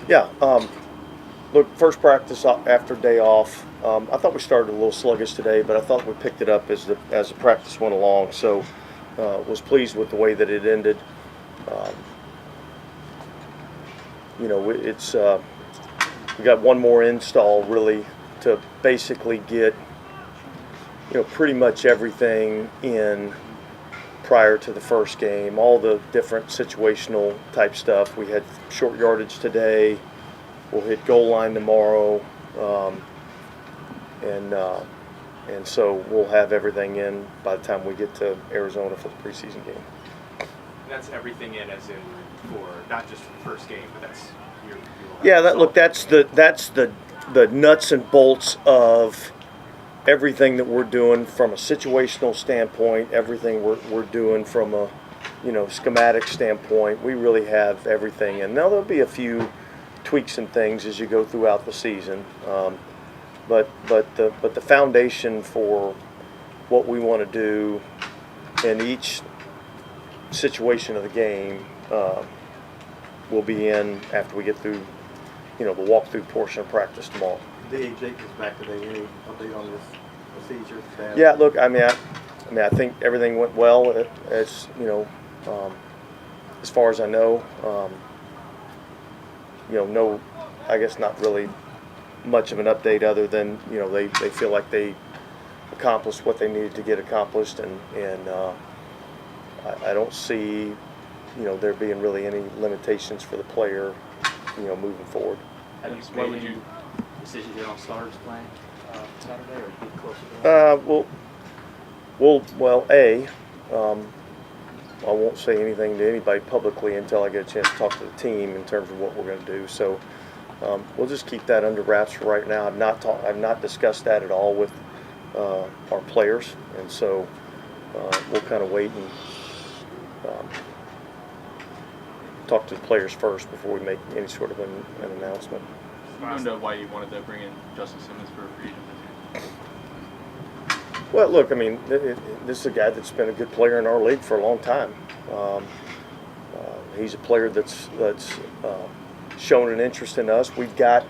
Yeah. Look, first practice after day off. I thought we started a little sluggish today, but I thought we picked it up as the practice went along. So, was pleased with the way that it ended. Um, it's we got one more install really to basically get pretty much everything in prior to the first game. All the different situational type stuff. We had short yardage today. We'll hit goal line tomorrow, and so we'll have everything in by the time we get to Arizona for the preseason game. That's everything in, as in for not just for the first game, but that's that's the nuts and bolts of everything that we're doing from a situational standpoint. Everything we're doing from a schematic standpoint. We really have everything, and now there'll be a few tweaks and things as you go throughout the season, but the foundation for what we want to do in each situation of the game will be in after we get through the walkthrough portion of practice tomorrow. D.A. Jake is back today. Any update on this procedure? Yeah, look, I think everything went well. As far as I know. No, I guess not really much of an update other than they feel like they accomplished what they needed to get accomplished, and I don't see there being really any limitations for the player moving forward. Have you made any decisions yet on starters playing Saturday, or get closer to that? I won't say anything to anybody publicly until I get a chance to talk to the team in terms of what we're going to do. So we'll just keep that under wraps for right now. I've not discussed that at all with our players, and so we'll kind of wait and talk to the players first before we make any sort of an announcement. I don't know why you wanted to bring in Justin Simmons for a free agent this year. Well, look, this is a guy that's been a good player in our league for a long time. He's a player that's shown an interest in us. We've got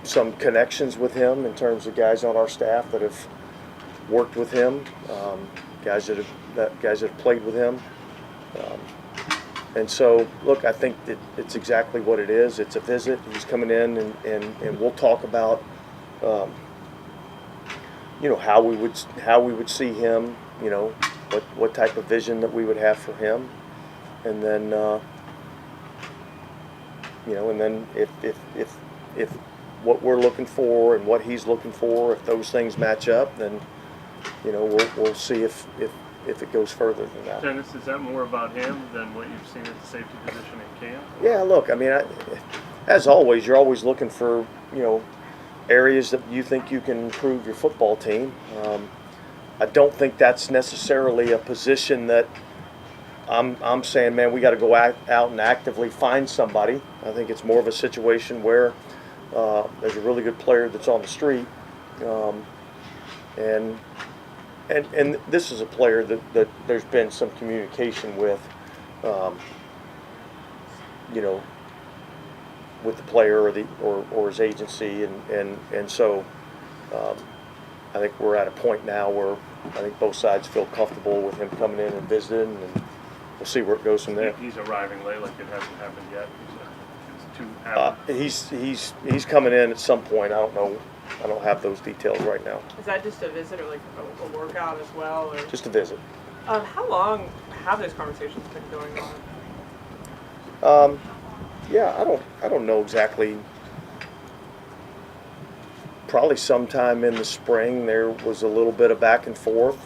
some connections with him in terms of guys on our staff that have worked with him, guys that have played with him. And so, look, I think that it's exactly what it is. It's a visit. He's coming in, and we'll talk about how we would see him, what type of vision that we would have for him, and then if what we're looking for and what he's looking for, if those things match up, then we'll see if it goes further than that. Dennis, is that more about him than what you've seen at the safety position in camp? Yeah, look, as always, you're always looking for areas that you think you can improve your football team. I don't think that's necessarily a position that I'm saying, man, we got to go out and actively find somebody. I think it's more of a situation where there's a really good player that's on the street, and this is a player that there's been some communication with, with the player or his agency, and so I think we're at a point now where I think both sides feel comfortable with him coming in and visiting, and we'll see where it goes from there. He's arriving late, like it hasn't happened yet. It's too happen. He's coming in at some point. I don't know. I don't have those details right now. Is that just a visit or like a workout as well? Or? Just a visit. How long have those conversations been going on? I don't know exactly. Probably sometime in the spring there was a little bit of back and forth.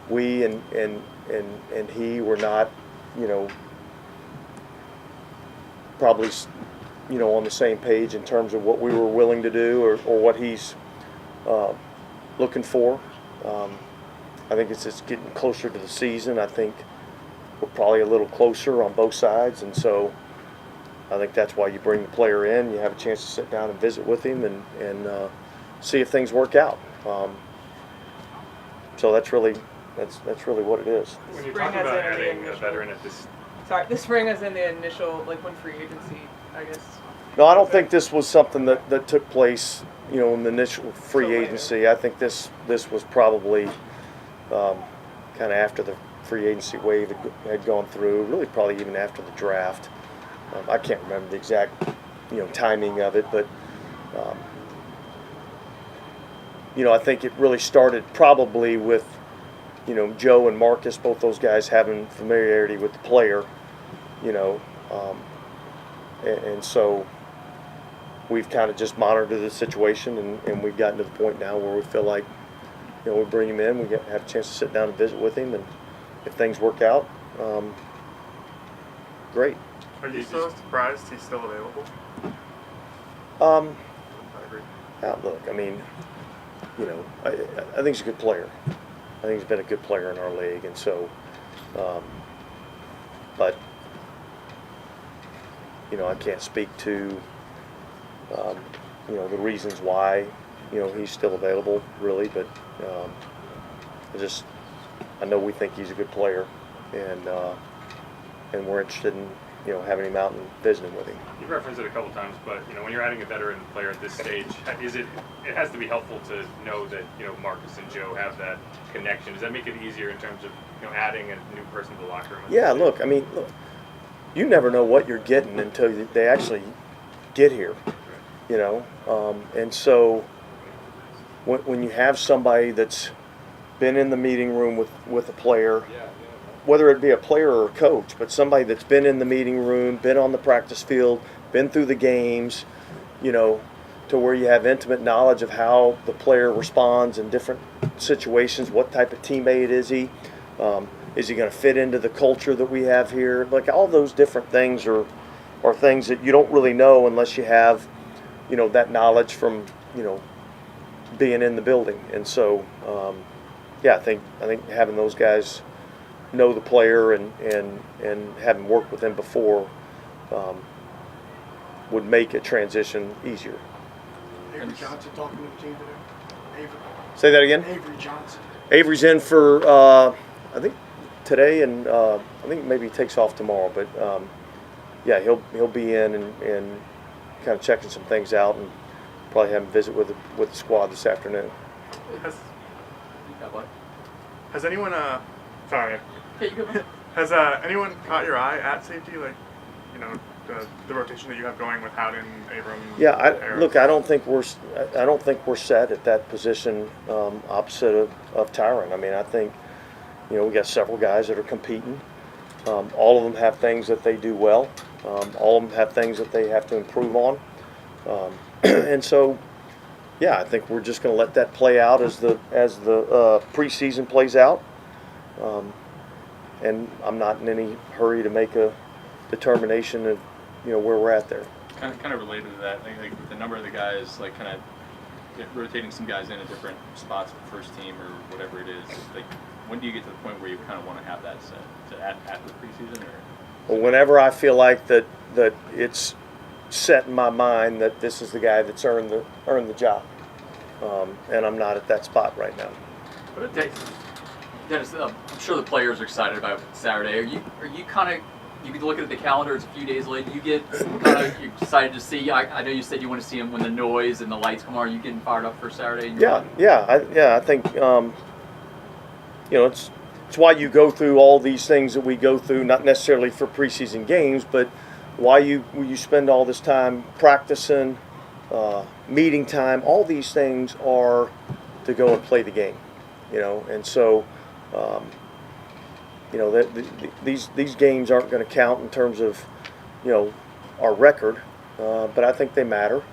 We and he were not, probably, on the same page in terms of what we were willing to do or what he's looking for. I think it's just getting closer to the season. I think we're probably a little closer on both sides, and so I think that's why you bring the player in. You have a chance to sit down and visit with him and see if things work out. So that's really what it is. When you talk about adding a veteran at this Sorry, the spring as in the initial, like when free agency, I guess. No, I don't think this was something that took place, in the initial free So later. agency. I think this was probably kind of after the free agency wave had gone through, really probably even after the draft. I can't remember the exact, timing of it, but, I think it really started probably with, Joe and Marcus, both those guys having familiarity with the player, and so we've kind of just monitored the situation, and we've gotten to the point now where we feel like, we bring him in, have a chance to sit down and visit with him, and if things work out, great. Are you so surprised he's still available? I agree. Look, I mean, I think he's a good player. I think he's been a good player in our league, and so, but, I can't speak to, the reasons why, he's still available, really, but I know we think he's a good player, and we're interested in, having him out and visiting with him. You've referenced it a couple times, but when you're adding a veteran player at this stage, it has to be helpful to know that Marcus and Joe have that connection. Does that make it easier in terms of adding a new person to the locker room? Yeah, look, you never know what you're getting until they actually get here, and so when you have somebody that's been in the meeting room with a player, whether it be a player or a coach, but somebody that's been in the meeting room, been on the practice field, been through the games, to where you have intimate knowledge of how the player responds in different situations, what type of teammate is he going to fit into the culture that we have here? Like, all those different things are things that you don't really know unless you have, that knowledge from, being in the building. And so, I think having those guys know the player and having worked with him before would make a transition easiar. Avery Johnson talking to the team today. Avery. Say that again? Avery Johnson. Avery's in for, I think, today, and I think maybe he takes off tomorrow. But, he'll be in and kind of checking some things out, and probably have him visit with the squad this afternoon. Has anyone, sorry. Yeah, you go. Has anyone caught your eye at safety? Like, the rotation that you have going with Howden, Abram. Yeah, Harris? I don't think we're set at that position opposite of Tyron. I think we got several guys that are competing. All of them have things that they do well. All of them have things that they have to improve on. And so, I think we're just going to let that play out as the preseason plays out. And I'm not in any hurry to make a determination of where we're at there. Kind of related to that, I think the number of the guys, like kind of rotating some guys in at different spots for first team or whatever it is. Like, when do you get to the point where you kind of want to have that set? After preseason, or? Well, whenever I feel like that it's set in my mind that this is the guy that's earned the job, and I'm not at that spot right now. But it takes. Dennis, I'm sure the players are excited about Saturday. Are you kind of, you can look at the calendar, it's a few days late, you get kind of excited to see, I know you said you want to see them when the noise and the lights come on. Are you getting fired up for Saturday? I think it's why you go through all these things that we go through, not necessarily for preseason games, but why you spend all this time practicing, meeting time. All these things are to go and play the game, and so. These games aren't going to count in terms of, our record, but I think they matter.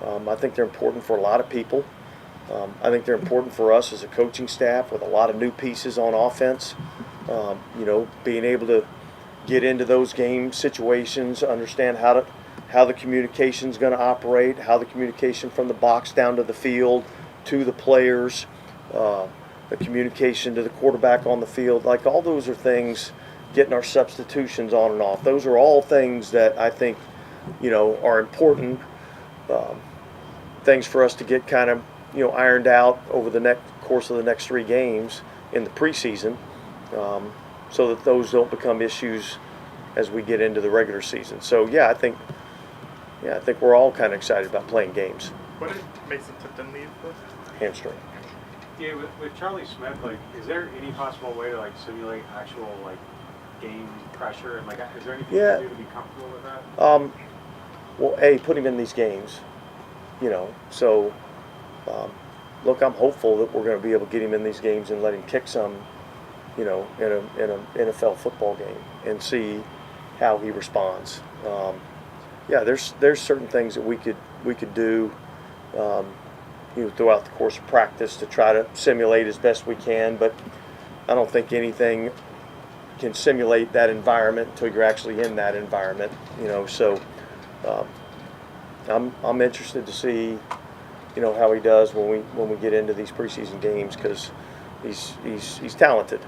I think they're important for a lot of people. I think they're important for us as a coaching staff with a lot of new pieces on offense. Being able to get into those game situations, understand how the communication's going to operate, how the communication from the box down to the field to the players. The communication to the quarterback on the field, like all those are things, getting our substitutions on and off. Those are all things that I think, are important things for us to get kind of, ironed out over the course of the next 3 games in the preseason, so that those don't become issues, as we get into the regular season. So yeah, I think we're all kind of excited about playing games. What did Mason Tipton leave with? Hamstring. Yeah, with Charlie Smith, like, is there any possible way to like simulate actual like game pressure and like, is there anything you can do to be comfortable with that? Well, put him in these games, you know. So, look, I'm hopeful that we're going to be able to get him in these games and let him kick some, you know, in a NFL football game and see how he responds. Yeah, there's certain things that we could do, you know, throughout the course of practice to try to simulate as best we can. But I don't think anything can simulate that environment until you're actually in that environment, you know. So I'm interested to see, you know, how he does when we get into these preseason games, because he's talented,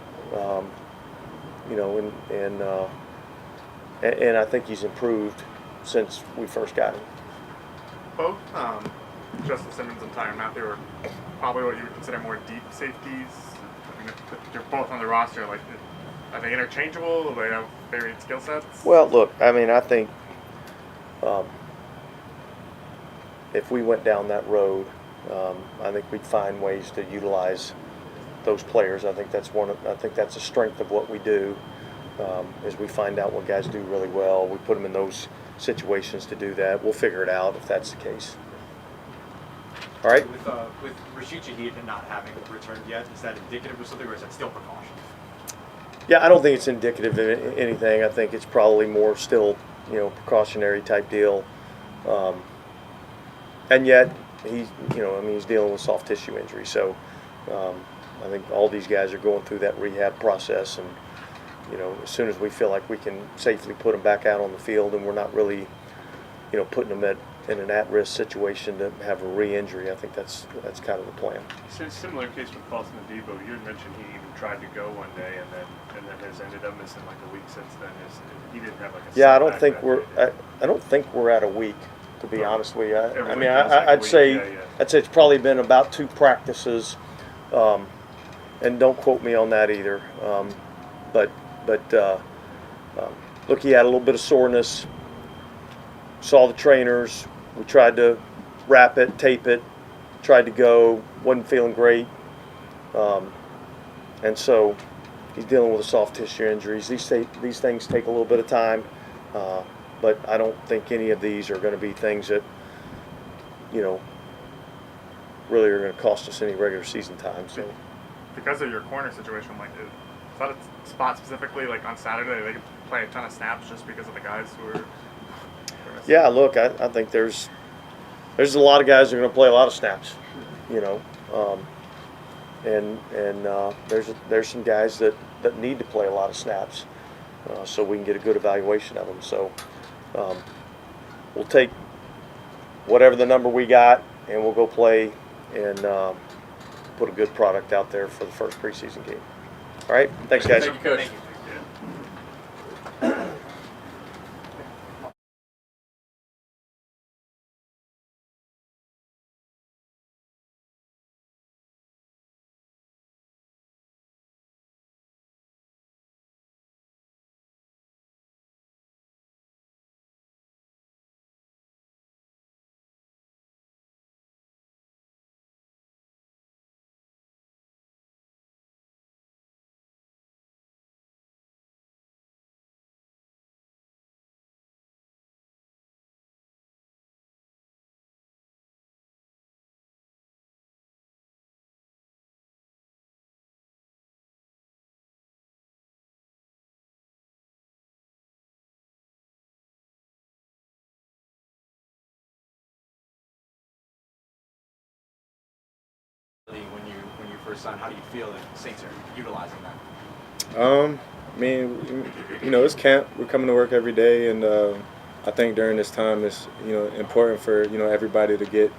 you know, and I think he's improved since we first got him. Both Justin Simmons and Tyrann Mathieu are probably what you would consider more deep safeties. I mean, if you're both on the roster, like, are they interchangeable? Do they have varied skill sets? Well, look, I mean, I think if we went down that road, I think we'd find ways to utilize those players. I think that's a strength of what we do. As we find out what guys do really well, we put them in those situations to do that. We'll figure it out if that's the case. All right. With Rashid Shaheed not having returned yet, is that indicative of something, or is that still precaution? Yeah, I don't think it's indicative of anything. I think it's probably more still, you know, precautionary type deal. And yet, he's dealing with soft tissue injury. So I think all these guys are going through that rehab process. And, you know, as soon as we feel like we can safely put them back out on the field and we're not really, you know, putting them in an at-risk situation to have a re-injury, I think that's kind of the plan. So similar case with Paulson Adebo. You had mentioned he even tried to go one day and then has ended up missing like a week since then. He didn't have like a I don't think we're at a week, to be honest with you. I'd say it's probably been about 2 practices, and don't quote me on that either. But look, he had a little bit of soreness. Saw the trainers. We tried to wrap it, tape it. Tried to go. Wasn't feeling great. And so he's dealing with a soft tissue injuries. These things take a little bit of time. But I don't think any of these are going to be things that, you know, really are going to cost us any regular season time. So, because of your corner situation, like, is that a spot specifically, like on Saturday, they could play a ton of snaps just because of the guys who are? Yeah, look, I think there's a lot of guys who are going to play a lot of snaps, you know, and there's some guys that need to play a lot of snaps, so we can get a good evaluation of them. So we'll take whatever the number we got, and we'll go play and put a good product out there for the first preseason game. All right, thanks, guys. Thank you, Coach. Thank you. When you first signed, how do you feel that the Saints are utilizing that? I mean, you know, it's camp. We're coming to work every day, and I think during this time it's, you know, important for, you know, everybody to get,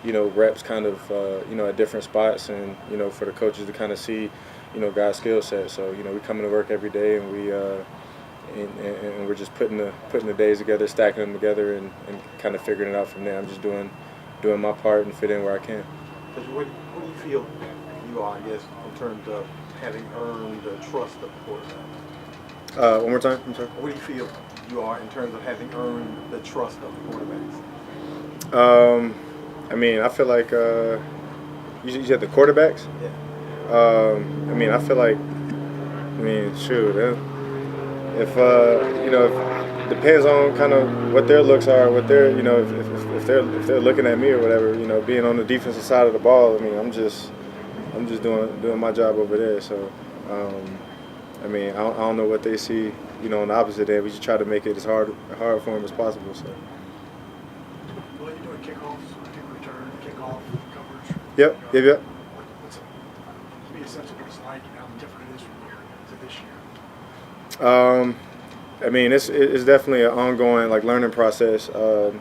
you know, reps kind of, you know, at different spots, and, you know, for the coaches to kind of see, you know, guys' skill set. So, you know, we coming to work every day, and we and we're just putting the days together, stacking them together, and kind of figuring it out from there. I'm just doing my part and fit in where I can. What do you feel you are, I guess, in terms of having earned the trust of the quarterback? One more time. I'm sorry. Where do you feel you are in terms of having earned the trust of the quarterbacks? I mean, I feel like you said the quarterbacks. Yeah. I mean, I feel like, shoot, if if depends on kind of what their looks are, what their, if they're looking at me or whatever, being on the defensive side of the ball. I mean, I'm just doing my job over there. So, I mean, I don't know what they see, on the opposite end. We just try to make it as hard for them as possible. So. Well, you're doing kickoffs, kick return, kickoff, coverage. Yep. What's it? Give me a sense of what it's like and how different it is from year to this year. I mean, it's definitely an ongoing learning process. I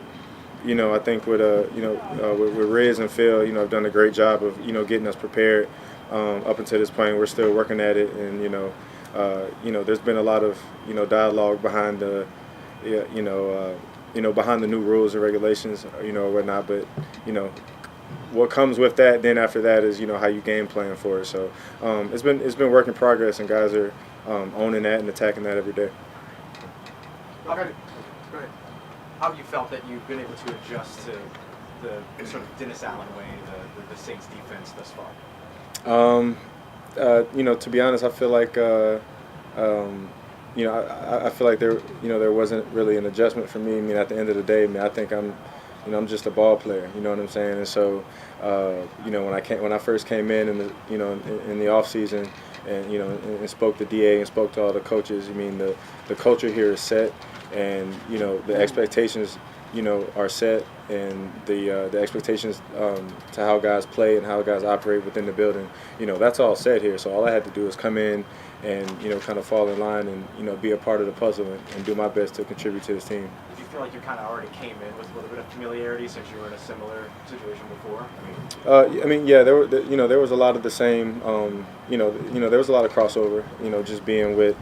think with Riz and Phil, have done a great job of getting us prepared up until this point. We're still working at it, and there's been a lot of dialogue behind the behind the new rules and regulations, or whatnot. But what comes with that, then after that is how you game plan for it. So it's been work in progress, and guys are owning that and attacking that every day. Go ahead. How have you felt that you've been able to adjust to the sort of Dennis Allen way, the Saints defense thus far? To be honest, I feel like I feel like there wasn't really an adjustment for me. I mean, at the end of the day, I think I'm just a ball player. You know what I'm saying? And so, when I first came in the off season, and spoke to DA and spoke to all the coaches. I mean, the culture here is set, and the expectations are set, and the expectations to how guys play and how guys operate within the building. That's all set here. So all I had to do is come in and kind of fall in line and be a part of the puzzle and do my best to contribute to this team. Do you feel like you kind of already came in with a little bit of familiarity since you were in a similar situation before? Yeah, there was a lot of the same. There was a lot of crossover. Just being with.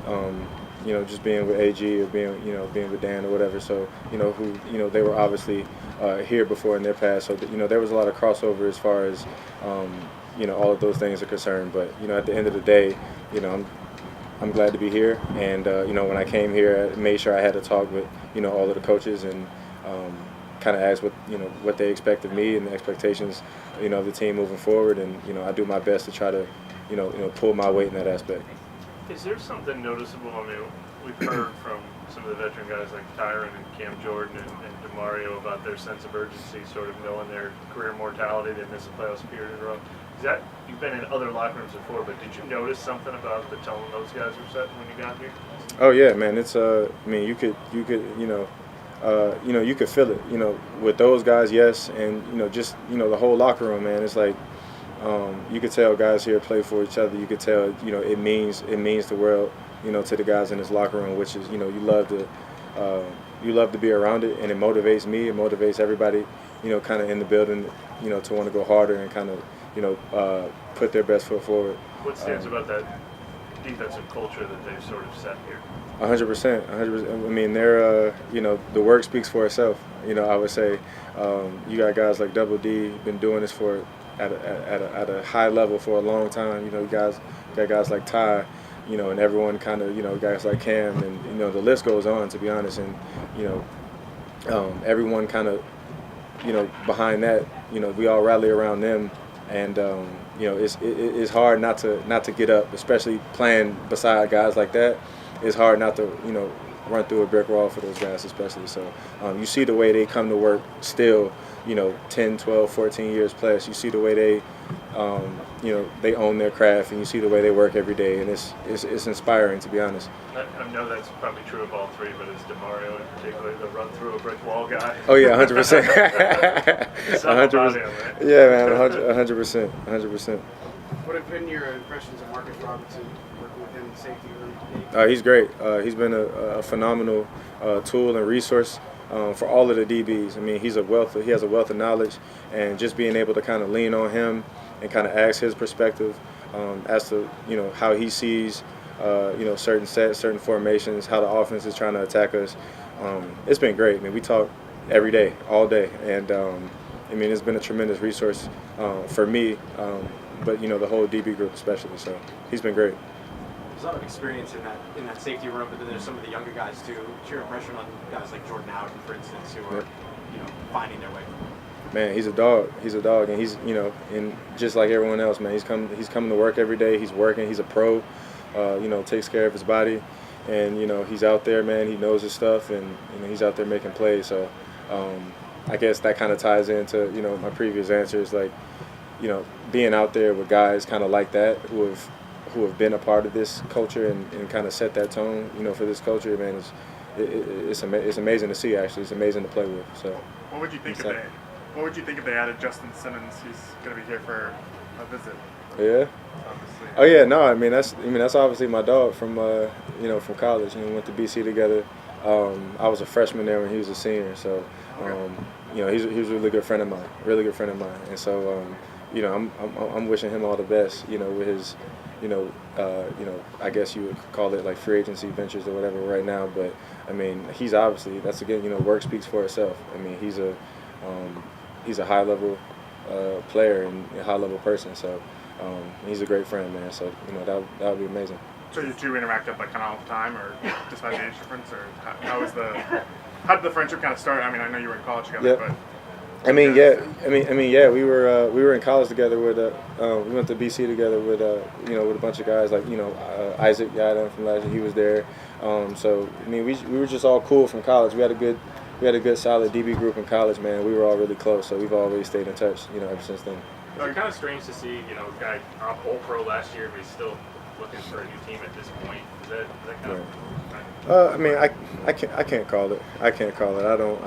Just being with AG or being with Dan or whatever. So, who they were obviously here before in their past. So, there was a lot of crossover as far as, all of those things are concerned. But, at the end of the day, I'm glad to be here. And, when I came here, I made sure I had to talk with, all of the coaches and kind of ask what they expect of me and the expectations, of the team moving forward. And, I do my best to try to, pull my weight in that aspect. Is there something noticeable? I mean, we've heard from some of the veteran guys like Tyron and Cam Jordan and DeMario about their sense of urgency, sort of knowing their career mortality. They miss a playoffs period in a row. Is that, you've been in other locker rooms before, but did you notice something about the tone those guys were setting when you got here? Oh yeah, man. It's I mean, you could you could feel it. With those guys, yes, and just the whole locker room, man. It's like. You could tell guys here play for each other. You could tell, it means the world, to the guys in this locker room, which is, you love to be around it, and it motivates me. It motivates everybody, kind of in the building, to want to go harder and kind of, put their best foot forward. What stands about that defensive culture that they've sort of set here? 100%. I mean, they're, the work speaks for itself. I would say, you got guys like Double D, been doing this for. At a high level for a long time, you got guys like Ty, and everyone kind of, guys like Cam, and the list goes on, to be honest, and everyone kind of, behind that, we all rally around them, and it's hard not to get up, especially playing beside guys like that. It's hard not to run through a brick wall for those guys, especially. So you see the way they come to work still. 10, 12, 14 years plus, you see the way they, they own their craft, and you see the way they work every day, and it's inspiring, to be honest. I know that's probably true of all three, but is DeMario in particular the run through a brick wall guy? Oh yeah, 100%. 100%. Yeah, man, 100%. 100%. What have been your impressions of Marcus Robinson working within the safety room? He's great. He's been a phenomenal tool and resource. For all of the DBs. I mean, he has a wealth of knowledge, and just being able to kind of lean on him and kind of ask his perspective as to how he sees certain sets, certain formations, how the offense is trying to attack us. It's been great. I mean, we talk every day, all day, and I mean, it's been a tremendous resource for me, but the whole DB group especially. So he's been great. There's a lot of experience in that safety room, but then there's some of the younger guys too. What's your impression on guys like Jordan Howden, for instance, who are finding their way? Man, he's a dog. He's a dog, and he's and just like everyone else, man, he's coming to work every day. He's working. He's a pro. Takes care of his body, and he's out there, man. He knows his stuff, and he's out there making plays. So I guess that kind of ties into my previous answers, like being out there with guys kind of like that who have been a part of this culture and kind of set that tone, for this culture, man. It's amazing to see. Actually, it's amazing to play with. So what would you think if they added Justin Simmons? He's going to be here for a visit. Yeah. Obviously. Oh yeah, no. That's obviously my dog from from college. We went to BC together. I was a freshman there when he was a senior. So he's a really good friend of mine. Really good friend of mine. And so I'm wishing him all the best. With his I guess you would call it like free agency ventures or whatever right now. But he's obviously, that's again, work speaks for itself. He's a high level player and a high level person. So he's a great friend, man. So that would be amazing. So you two interacted like kind of all the time, or just by the age difference, or how did the friendship kind of start? I know you were in college together, yep. but. Yeah. We were in college together with we went to BC together with with a bunch of guys like Isaac Yadam from last year. He was there. So we were just all cool from college. We had a good solid DB group in college, man. We were all really close, so we've always stayed in touch, ever since then. It's kind of strange to see, a guy all pro last year, but he's still looking for a new team at this point. Is that kind of? I can't call it. I don't.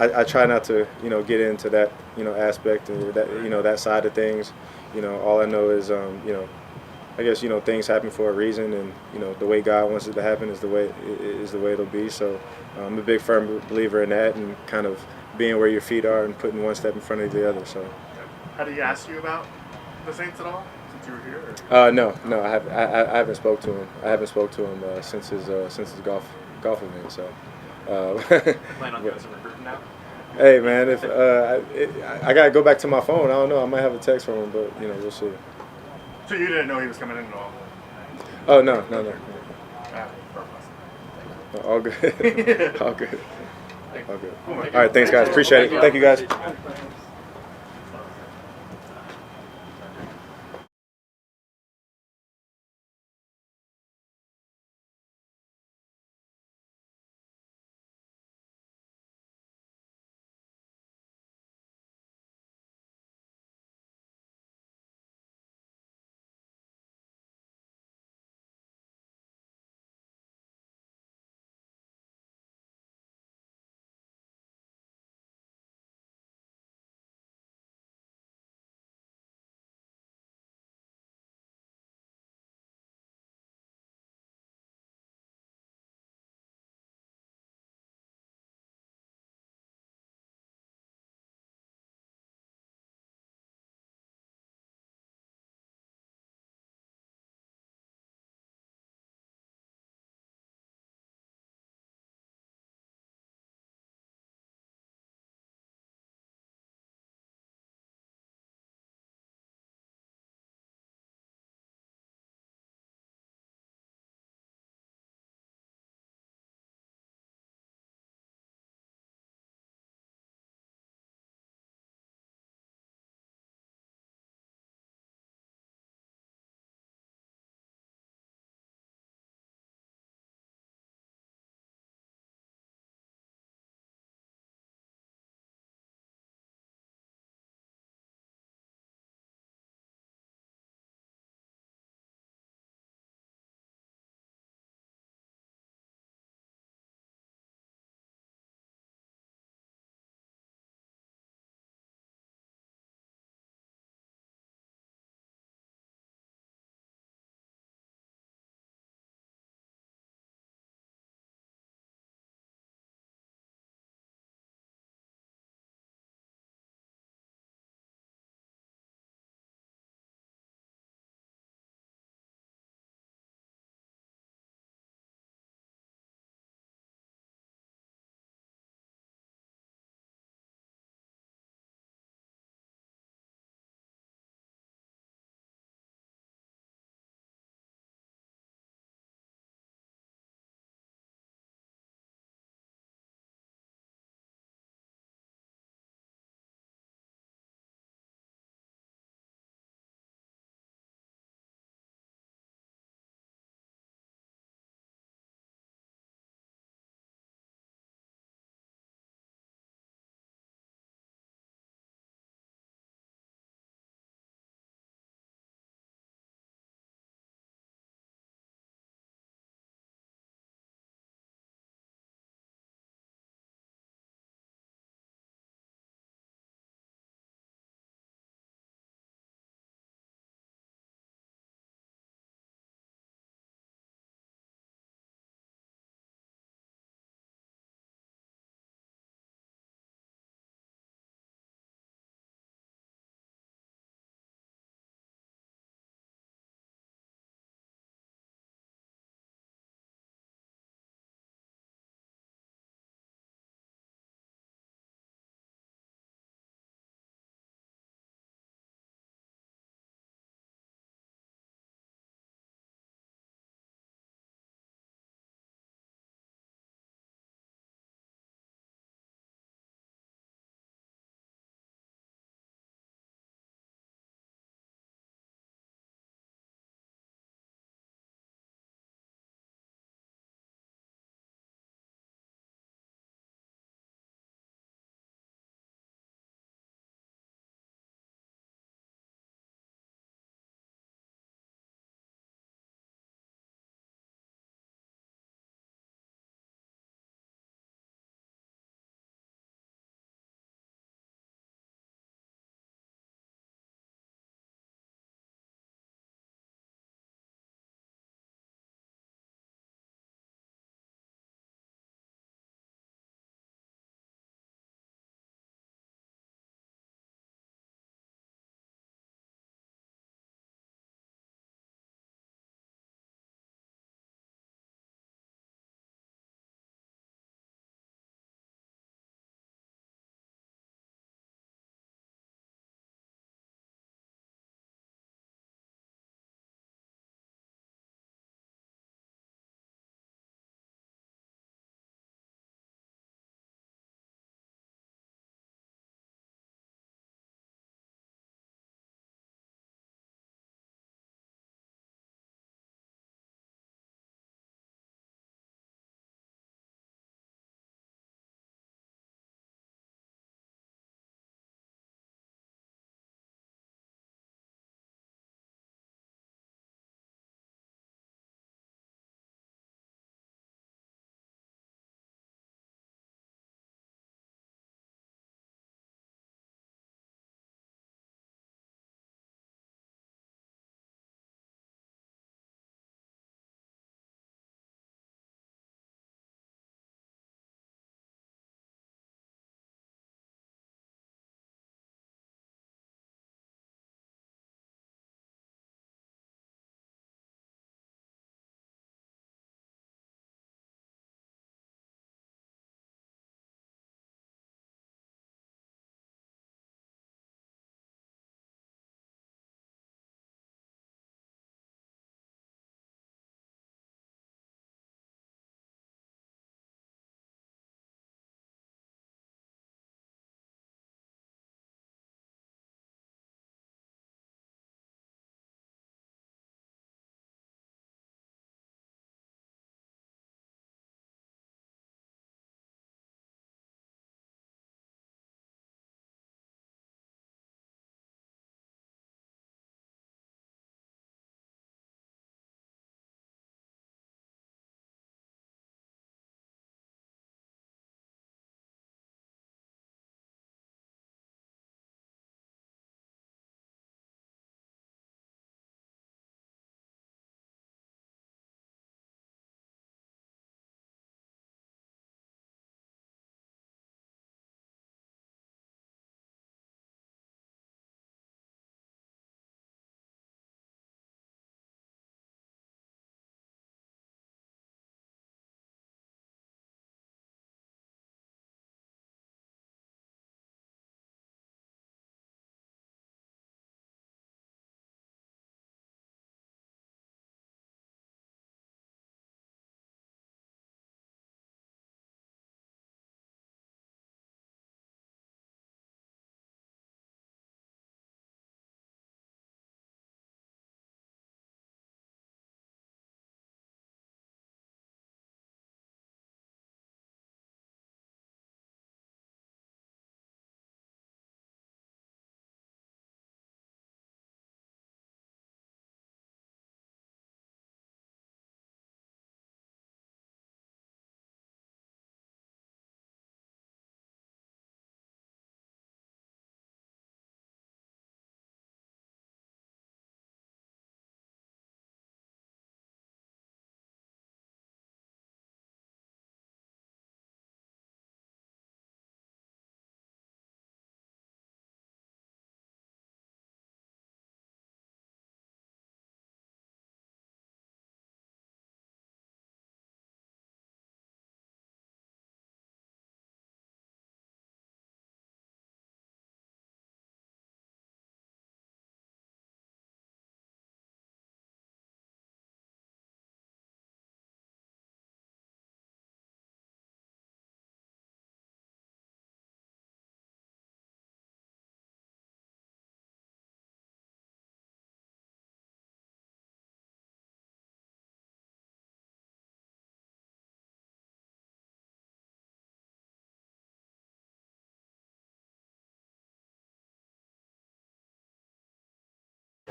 I try not to, get into that, aspect or that, that side of things. All I know is, I guess things happen for a reason, and the way God wants it to happen is the way it'll be. So I'm a big firm believer in that, and kind of being where your feet are and putting one step in front of the other. So. Had he asked you about the Saints at all since you were here? Or? No, I haven't spoke to him. I haven't spoke to him since his golf event. So. Plan on doing some recruiting now? Hey man, if I gotta go back to my phone, I don't know. I might have a text from him, but we'll see. So you didn't know he was coming in at all? Oh no. All good. All good. All good. All right, thanks guys. Appreciate it. Thank you guys.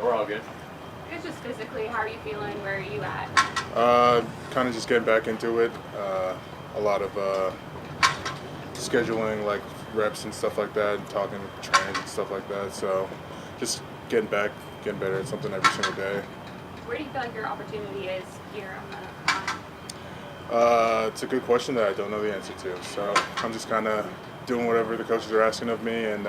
We're all good. It's just physically, how are you feeling? Where are you at? Kind of just getting back into it. A lot of scheduling, like reps and stuff like that, and talking with trainers and stuff like that. So just getting back, getting better at something every single day. Where do you feel like your opportunity is here on the It's a good question that I don't know the answer to. So I'm just kind of doing whatever the coaches are asking of me and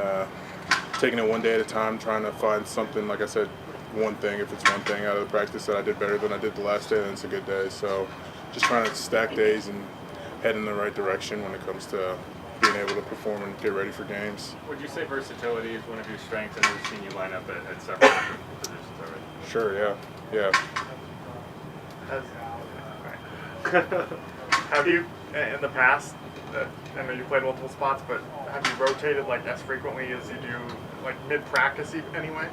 taking it one day at a time, trying to find something, like I said, one thing. If it's one thing out of the practice that I did better than I did the last day, then it's a good day. So just trying to stack days and head in the right direction when it comes to being able to perform and get ready for games. Would you say versatility is one of your strengths? I know we've seen you line up at several different positions already. Sure, yeah. Have you, in the past, I know you played multiple spots, but have you rotated like as frequently as you do, like mid-practice anyway?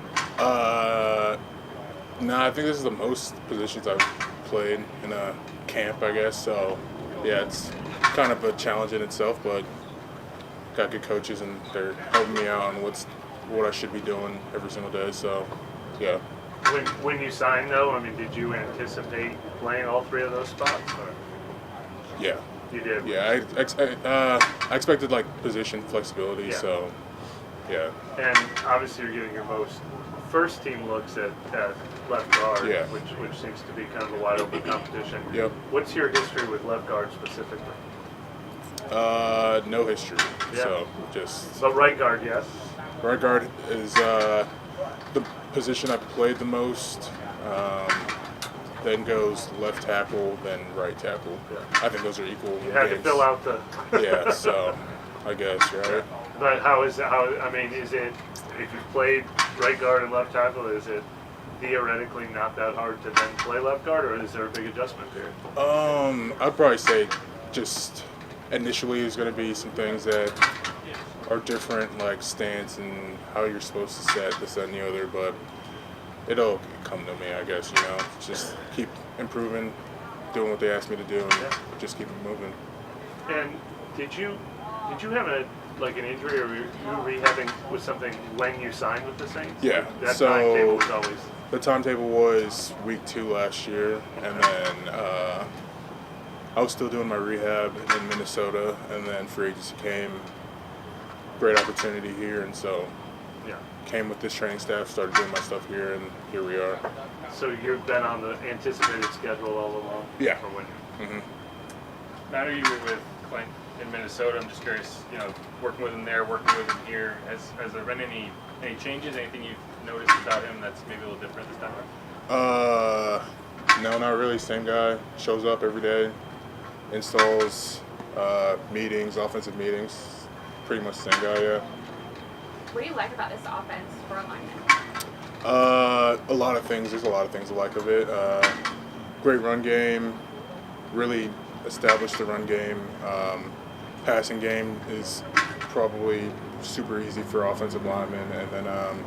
No, I think this is the most positions I've played in a camp, I guess. So, yeah, it's kind of a challenge in itself, but got good coaches and they're helping me out on what I should be doing every single day. So, yeah. When you signed, though, I mean, did you anticipate playing all three of those spots? Or? Yeah. You did? Yeah, I expected like position flexibility, Yeah. so yeah. And obviously you're getting your most first team looks at left guard, Yeah. which seems to be kind of a wide open competition. Yep. What's your history with left guard specifically? No history. Yeah. So just But right guard, yes. right guard is the position I played the most. Then goes left tackle, then right tackle. Yeah. I think those are equal. You had to games. fill out the. Yeah, so I guess right. But I mean, is it, if you played right guard and left tackle, is it theoretically not that hard to then play left guard, or is there a big adjustment period? I'd probably say just initially there's going to be some things that are different, like stance and how you're supposed to set this, that, and the other, but it'll come to me, I guess, just keep improving, doing what they ask me to do, and just keep it moving. And did you have an injury, or were you rehabbing with something when you signed with the Saints? Yeah, That so timetable was always. the timetable was week 2 last year, and then I was still doing my rehab in Minnesota, and then free agency came, great opportunity here, and so Yeah. came with this training staff, started doing my stuff here, and here we are. So you've been on the anticipated schedule all along? Yeah. For when hmm Matt, you were with Clint in Minnesota. I'm just curious, working with him there, working with him here. Has there been any changes? Anything you've noticed about him that's maybe a little different this time around? No, not really. Same guy. Shows up every day, installs meetings, offensive meetings. Pretty much the same guy, yeah. What do you like about this offense for alignment? A lot of things. There's a lot of things I like of it. Great run game. Really established the run game. Passing game is probably super easy for offensive linemen, and then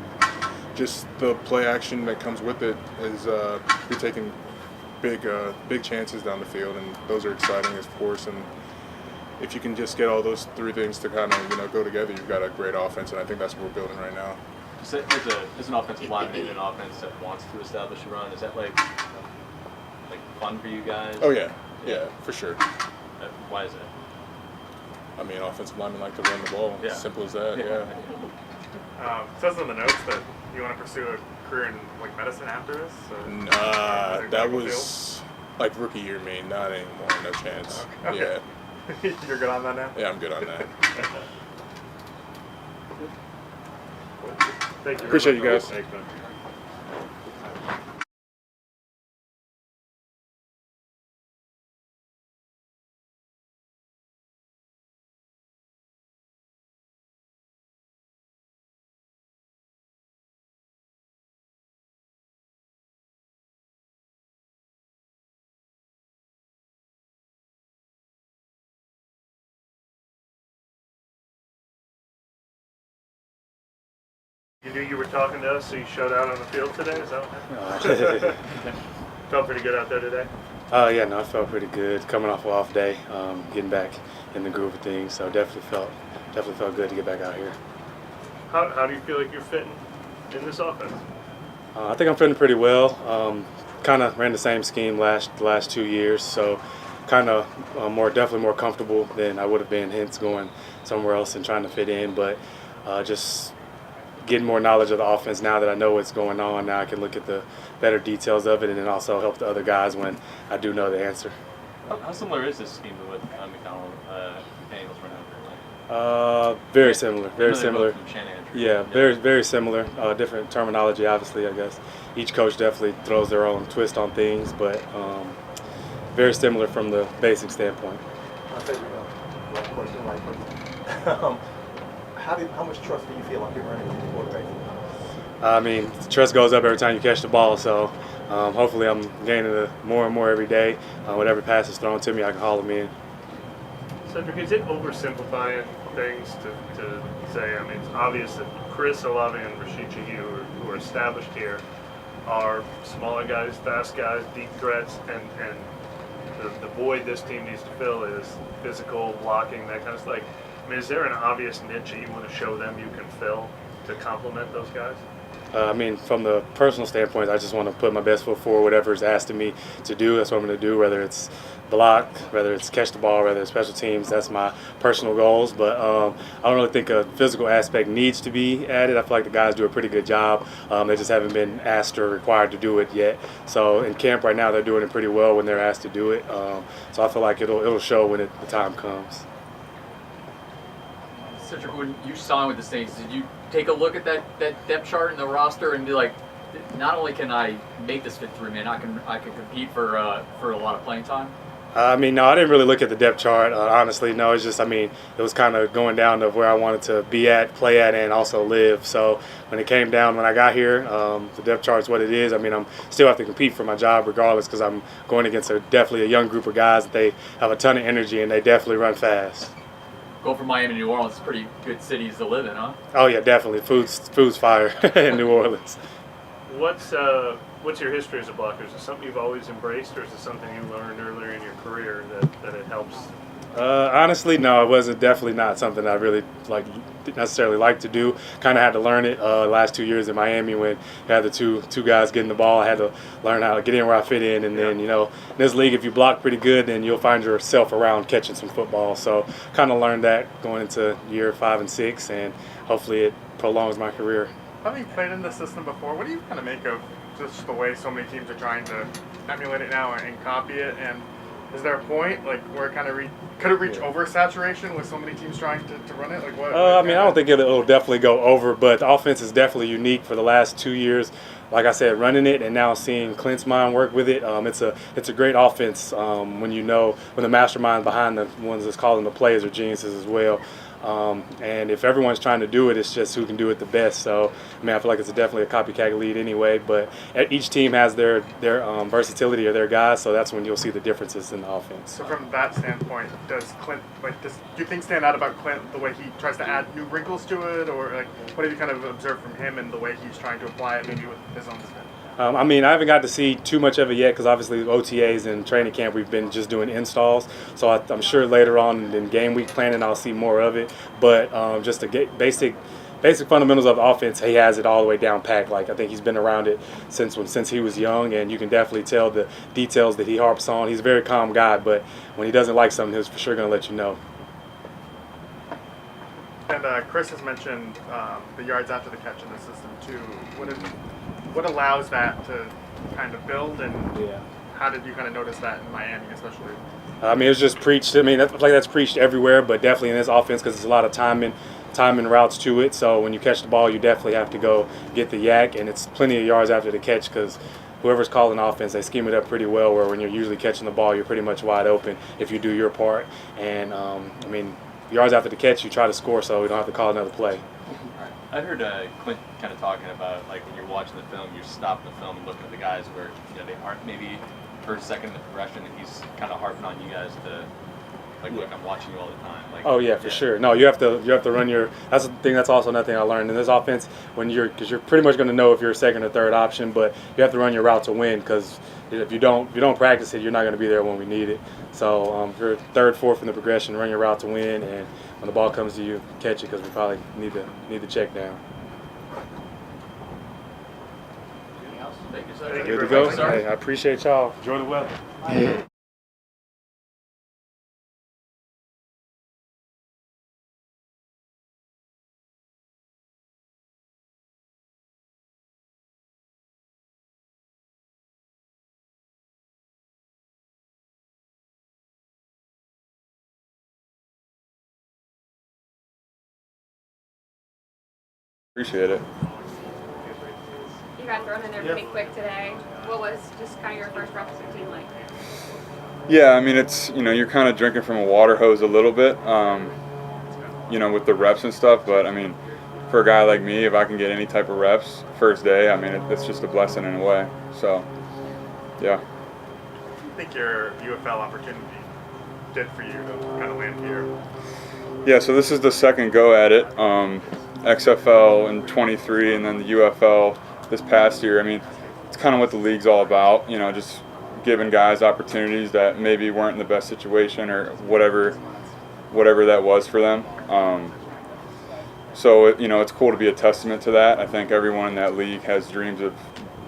just the play action that comes with it is you're taking big chances down the field, and those are exciting, of course. And if you can just get all those three things to kind of go together, you've got a great offense, and I think that's what we're building right now. So as an offensive lineman in an offense that wants to establish a run, is that like fun for you guys? Oh yeah, for sure. Why is that? I mean, offensive linemen like to run the ball. Yeah. Simple as that. Yeah. It says in the notes that you want to pursue a career in medicine after this. That was like rookie year me. Not anymore. No chance. Okay. Yeah. You're good on that now? Yeah, I'm good on that. Thank you. Appreciate you guys. Thanks, man. You knew you were talking to us, so you showed out on the field today? Is that what happened? Felt pretty good out there today? Yeah, no, I felt pretty good. Coming off an off day, getting back in the groove of things, so definitely felt good to get back out here. How do you feel like you're fitting in this offense? I think I'm feeling pretty well. Kind of ran the same scheme the last 2 years, so kind of definitely more comfortable than I would have been, hence going somewhere else and trying to fit in. But just getting more knowledge of the offense now that I know what's going on. Now I can look at the better details of it and then also help the other guys when I do know the answer. How similar is this scheme to what McDaniels ran over? Very similar. Very similar. From Shanahan. Yeah, very similar. Different terminology, obviously. I guess each coach definitely throws their own twist on things, but very similar from the basic standpoint. I'll say right question. How much trust do you feel like you're earning from the quarterback? I mean, trust goes up every time you catch the ball, so hopefully I'm gaining it more and more every day. Whatever pass is thrown to me, I can haul them in. Cedrick, is it oversimplifying things to say, I mean, it's obvious that Chris Olave and Rashid Shaheed, who are established here, are smaller guys, fast guys, deep threats, and the void this team needs to fill is physical, blocking, that kind of stuff. Like, I mean, is there an obvious niche that you want to show them you can fill to complement those guys? I mean, from the personal standpoint, I just want to put my best foot forward, whatever is asked of me to do. That's what I'm going to do, whether it's block, whether it's catch the ball, whether it's special teams. That's my personal goals. But I don't really think a physical aspect needs to be added. I feel like the guys do a pretty good job. They just haven't been asked or required to do it yet. So in camp right now, they're doing it pretty well when they're asked to do it. So I feel like it'll show when the time comes. Cedrick, when you signed with the Saints, did you take a look at that depth chart in the roster and be like, not only can I make this fit through, man, I can compete for a lot of playing time? I mean, no, I didn't really look at the depth chart. Honestly, no, it's just, I mean, it was kind of going down to where I wanted to be at, play at, and also live. So when it came down, when I got here, the depth chart is what it is. I mean, I'm still have to compete for my job regardless because I'm going against definitely a young group of guys. They have a ton of energy and they definitely run fast. Going from Miami to New Orleans is pretty good cities to live in, huh? Oh yeah, definitely. Food's fire in New Orleans. What's your history as a blocker? Is it something you've always embraced, or is it something you learned earlier in your career that it helps? Honestly, no, it wasn't. Definitely not something I really necessarily like to do. Kind of had to learn it last 2 years in Miami when you had the two guys getting the ball. I had to learn how to get in where I fit in, and then in this league, if you block pretty good, then you'll find yourself around catching some football. So kind of learned that going into year 5 and 6, and hopefully it prolongs my career. Having played in this system before, what do you kind of make of just the way so many teams are trying to emulate it now and copy it? And is there a point where it kind of could it reach oversaturation with so many teams trying to run it? I mean, I don't think it'll definitely go over, but the offense is definitely unique for the last 2 years. Like I said, running it and now seeing Klinsmann work with it, it's a great offense when the mastermind behind the ones that's calling the plays are geniuses as well. And if everyone's trying to do it, it's just who can do it the best. So, I mean, I feel like it's definitely a copycat lead anyway. But each team has their versatility of their guys, so that's when you'll see the differences in the offense. So from that standpoint, does Clint do you think stand out about Clint the way he tries to add new wrinkles to it, or what have you kind of observed from him and the way he's trying to apply it maybe with his own spin? I mean, I haven't got to see too much of it yet because obviously OTAs and training camp we've been just doing installs. So I'm sure later on in game week planning I'll see more of it. But just to get basic fundamentals of the offense, he has it all the way down packed. I think he's been around it since he was young, and you can definitely tell the details that he harps on. He's a very calm guy, but when he doesn't like something, he's for sure going to let you know. And Chris has mentioned the yards after the catch in the system too. What allows that to kind of build, and how did you kind of notice that in Miami especially? I mean, it's just preached. I mean, that's preached everywhere, but definitely in this offense because there's a lot of timing routes to it. So when you catch the ball, you definitely have to go get the yak, and it's plenty of yards after the catch because whoever's calling offense, they scheme it up pretty well where when you're usually catching the ball, you're pretty much wide open if you do your part. And, I mean, yards after the catch, you try to score so we don't have to call another play. I heard Clint kind of talking about when you're watching the film, you stop the film and looking at the guys where they aren't maybe first, second in the progression, and he's kind of harping on you guys to look, I'm watching you all the time. For sure. No, you have to run your. That's the thing. That's also another thing I learned in this offense because you're pretty much going to know if you're a second or third option, but you have to run your route to win because if you don't practice it, you're not going to be there when we need it. So if you're third, fourth in the progression, run your route to win, and when the ball comes to you, catch it because we probably need the check down. Thank you, Thank you Good to very go. much, sir. Hey, I appreciate y'all. Enjoy the weather. Appreciate it. You got thrown in there pretty quick today. What was just kind of your first reps with the team like? Yeah, I mean, it's, you're kind of drinking from a water hose a little bit, with the reps and stuff. But, I mean, for a guy like me, if I can get any type of reps first day, I mean, it's just a blessing in a way. So, yeah. What do you think your UFL opportunity did for you to kind of land here? Yeah, so this is the second go at it. XFL in 23 and then the UFL this past year. I mean, it's kind of what the league's all about, just giving guys opportunities that maybe weren't in the best situation or whatever that was for them. So, it's cool to be a testament to that. I think everyone in that league has dreams of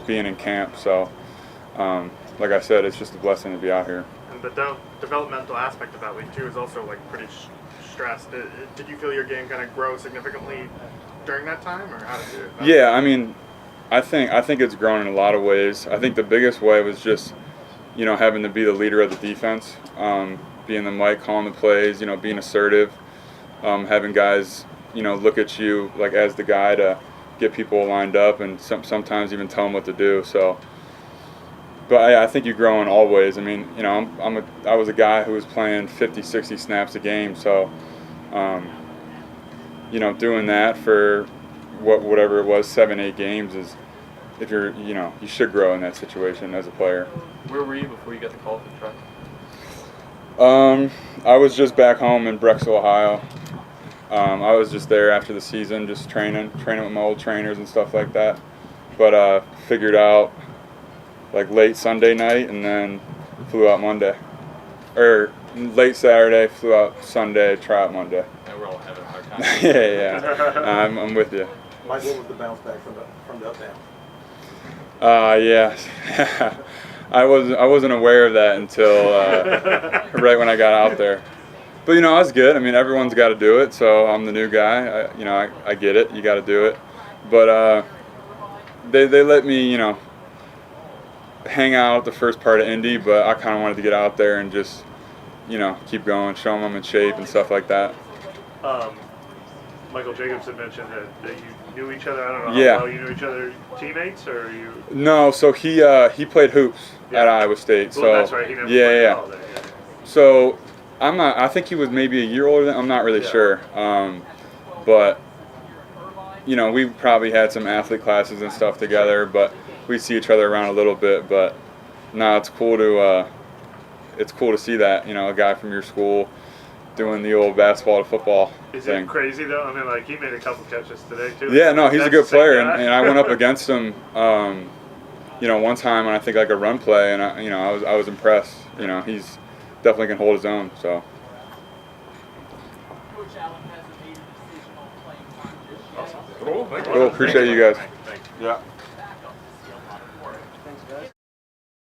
being in camp. So, like I said, it's just a blessing to be out here. And the developmental aspect of that league, too, is also, like, pretty stressed. Did you feel your game kind of grow significantly during that time, or how did you? Yeah, I mean, I think it's grown in a lot of ways. I think the biggest way was just, having to be the leader of the defense, being the mic, calling the plays, being assertive, having guys, look at you like as the guy to get people lined up and sometimes even tell them what to do. So, but I think you grow in all ways. I mean, I was a guy who was playing 50, 60 snaps a game, so. Doing that for whatever it was, 7-8 games is, if you're, you should grow in that situation as a player. Where were you before you got the call for the truck? I was just back home in Brecksville, Ohio. I was just there after the season, just training with my old trainers and stuff like that. But figured out like late Sunday night and then flew out Monday. Or late Saturday, flew out Sunday, try out Monday. And we're all having a hard time. yeah. I'm with you. Mike, what was the bounce back from the up down? Yeah. I wasn't aware of that until right when I got out there. But I was good. I mean, everyone's got to do it, so I'm the new guy. I get it. You got to do it. But they let me, hang out the first part of Indy, but I kind of wanted to get out there and just, keep going, show them I'm in shape and stuff like that. Michael Jacobs had mentioned that you knew each other. I don't know how well you knew each other, teammates, or you? No, so he played hoops at Iowa State. Well, so that's right. He never played all day. Yeah. So I'm not. I think he was maybe a year older than. I'm not really sure. But we probably had some athlete classes and stuff together. But we see each other around a little bit. But no, it's cool to see that a guy from your school doing the old basketball to football thing. It crazy though? I mean, like he made a couple catches today too. Yeah, no, he's a good That's the same player, guy? and I went up against him, one time, and I think like a run play, and I was impressed. He's definitely can hold his own. So. Cool. Cool. Appreciate you guys. Thanks. Yeah.